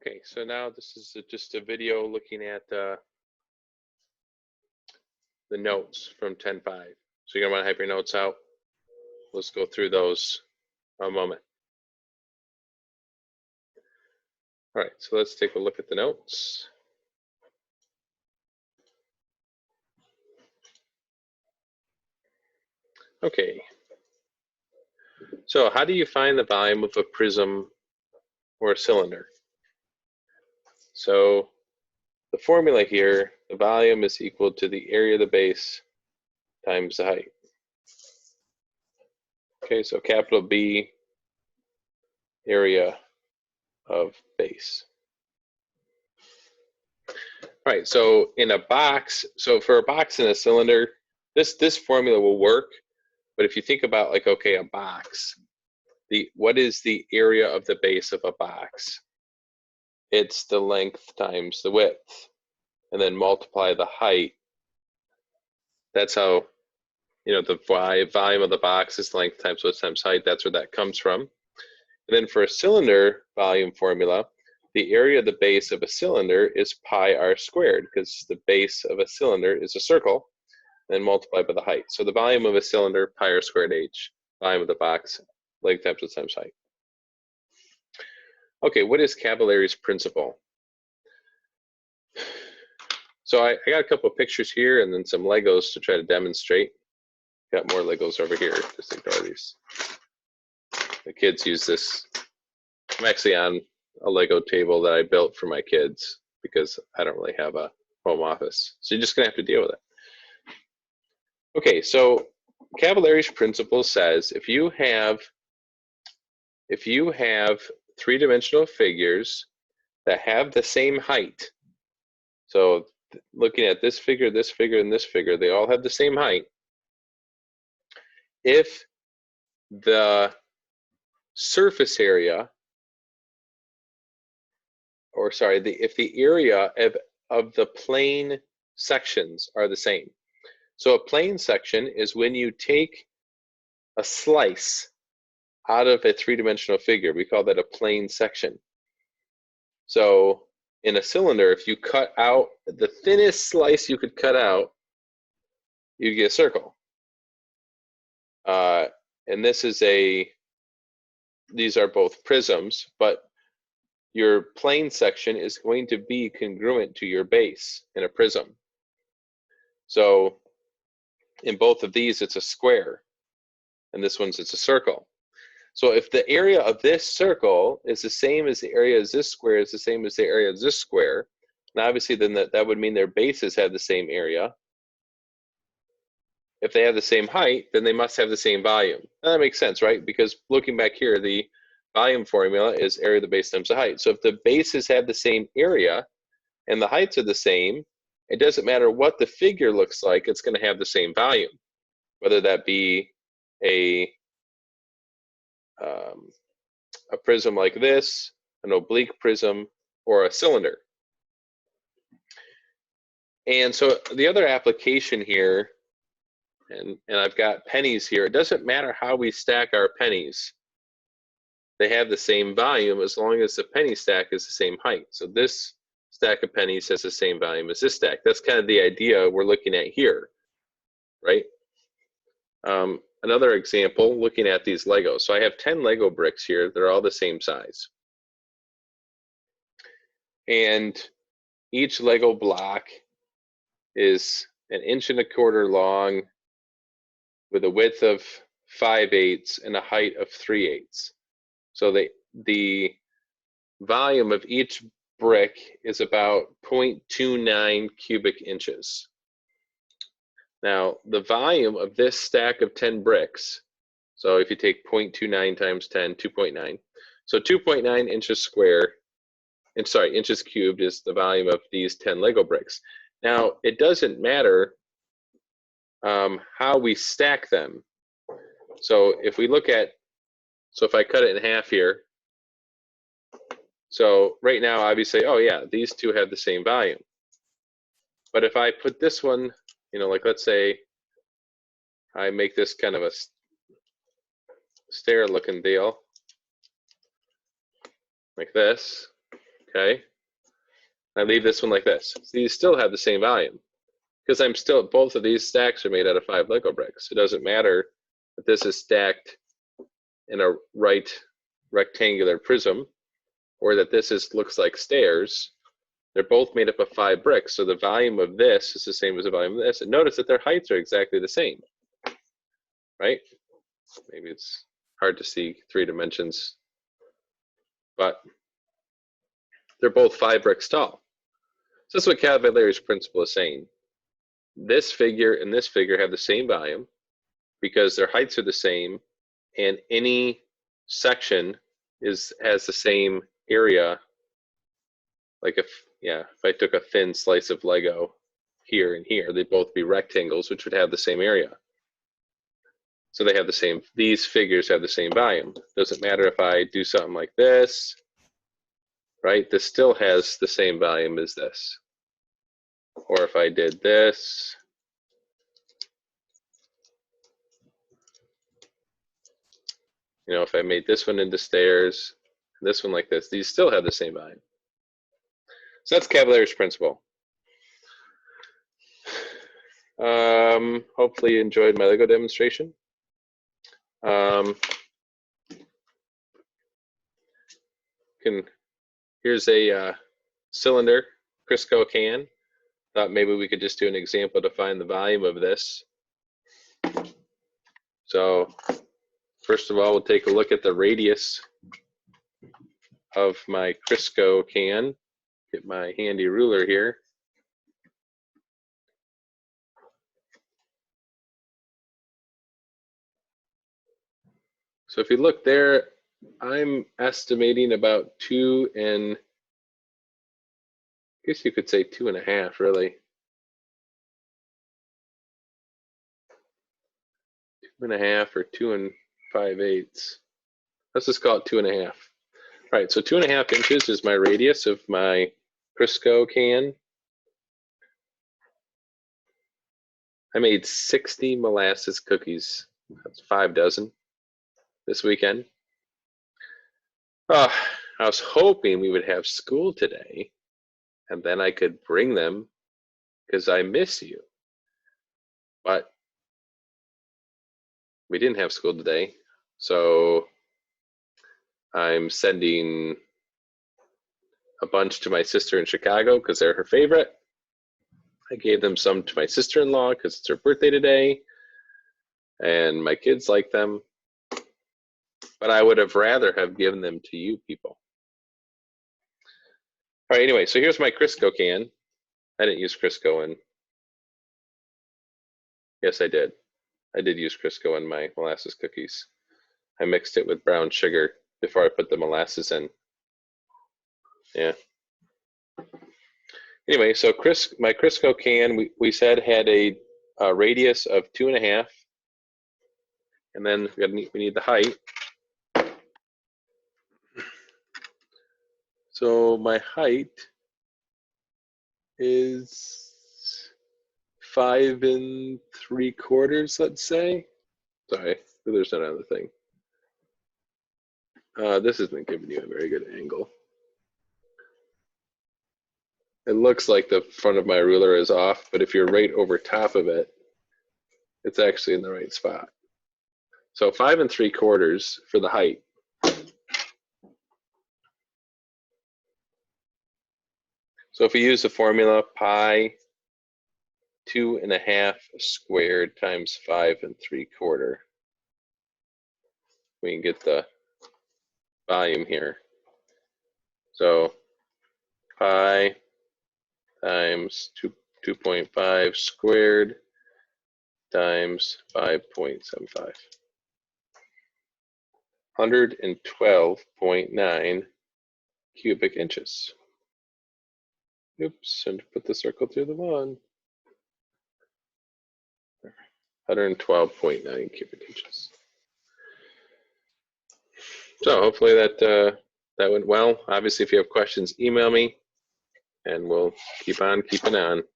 Okay, so now this is just a video looking at the notes from 10.5. So you're gonna wanna have your notes out. Let's go through those in a moment. All right, so let's take a look at the notes. Okay, so how do you find the volume of a prism or a cylinder? So the formula here, the volume is equal to the area of the base times the height. Okay, so capital B, area of base. All right, so in a box, so for a box and a cylinder, this formula will work. But if you think about like, okay, a box, what is the area of the base of a box? It's the length times the width, and then multiply the height. That's how, the volume of the box is length times width times height. That's where that comes from. And then for a cylinder volume formula, the area of the base of a cylinder is pi r squared, because the base of a cylinder is a circle, and multiplied by the height. So the volume of a cylinder, pi r squared h, volume of the box, length times width times height. Okay, what is Cavalieri's principle? So I got a couple of pictures here and then some Legos to try to demonstrate. Got more Legos over here, just ignore these. The kids use this. I'm actually on a Lego table that I built for my kids because I don't really have a home office. So you're just gonna have to deal with it. Okay, so Cavalieri's principle says if you have three-dimensional figures that have the same height, so looking at this figure, and this figure, they all have the same height. If the surface area, or sorry, if the area of the plane sections are the same. So a plane section is when you take a slice out of a three-dimensional figure. We call that a plane section. So in a cylinder, if you cut out the thinnest slice you could cut out, you get a circle. And these are both prisms, but your plane section is going to be congruent to your base in a prism. So in both of these, it's a square, and this one's it's a circle. So if the area of this circle is the same as the area of this square is the same as the area of this square, and obviously then that would mean their bases have the same area. If they have the same height, then they must have the same volume. And that makes sense, right? Because looking back here, the volume formula is area of the base times the height. So if the bases have the same area and the heights are the same, it doesn't matter what the figure looks like, it's going to have the same volume, whether that be a prism like this, an oblique prism, or a cylinder. And so the other application here, and I've got pennies here, it doesn't matter how we stack our pennies. They have the same volume as long as the penny stack is the same height. So this stack of pennies has the same volume as this stack. That's kind of the idea we're looking at here, right? Another example, looking at these Legos. So I have 10 Lego bricks here. They're all the same size. And each Lego block is 1.25 inches long with a width of 5/8 and a height of 3/8. So the volume of each brick is about 0.29 cubic inches. Now, the volume of this stack of 10 bricks, so if you take 0.29 times 10, 2.9. So 2.9 inches square, inches cubed is the volume of these 10 Lego bricks. Now, it doesn't matter how we stack them. So if we look at, so if I cut it in half here, so right now, obviously, oh yeah, these two have the same volume. But if I put this one, like let's say I make this kind of a stair looking deal, like this, okay? I leave this one like this. So these still have the same volume because both of these stacks are made out of 5 Lego bricks. It doesn't matter that this is stacked in a right rectangular prism or that this looks like stairs. They're both made up of 5 bricks, so the volume of this is the same as the volume of this. And notice that their heights are exactly the same, right? Maybe it's hard to see 3 dimensions, but they're both 5 bricks tall. So that's what Cavalieri's principle is saying. This figure and this figure have the same volume because their heights are the same, and any section has the same area. Like if I took a thin slice of Lego here and here, they'd both be rectangles, which would have the same area. So they have the same, these figures have the same volume. Doesn't matter if I do something like this, right? This still has the same volume as this. Or if I did this, you know, if I made this one into stairs, this one like this, these still have the same volume. So that's Cavalieri's principle. Hopefully you enjoyed my Lego demonstration. Here's a cylinder Crisco can. Thought maybe we could just do an example to find the volume of this. So first of all, we'll take a look at the radius of my Crisco can. Get my handy ruler here. So if you look there, I'm estimating about 2 and, I guess you could say 2.5 really. 2.5 or 2 5/8. Let's just call it 2.5. All right, so 2.5 inches is my radius of my Crisco can. I made 60 molasses cookies. That's 5 dozen this weekend. I was hoping we would have school today, and then I could bring them because I miss you. But we didn't have school today, so I'm sending a bunch to my sister in Chicago because they're her favorite. I gave them some to my sister-in-law because it's her birthday today, and my kids like them. But I would have rather have given them to you people. All right, anyway, so here's my Crisco can. I didn't use Crisco in. Yes, I did. I did use Crisco in my molasses cookies. I mixed it with brown sugar before I put the molasses in. Yeah. Anyway, so my Crisco can, we said had a radius of 2.5, and then we need the height. So my height is 5 3/4, let's say. Sorry, there's another thing. This isn't giving you a very good angle. It looks like the front of my ruler is off, but if you're right over top of it, it's actually in the right spot. So 5 3/4 for the height. So if we use the formula pi 2.5 squared times 5 3/4, we can get the volume here. So pi times 2.5 squared times 5.75. 112.9 cubic inches. Oops, and put the circle through the one. 112.9 cubic inches. So hopefully that went well. Obviously, if you have questions, email me, and we'll keep on keeping on.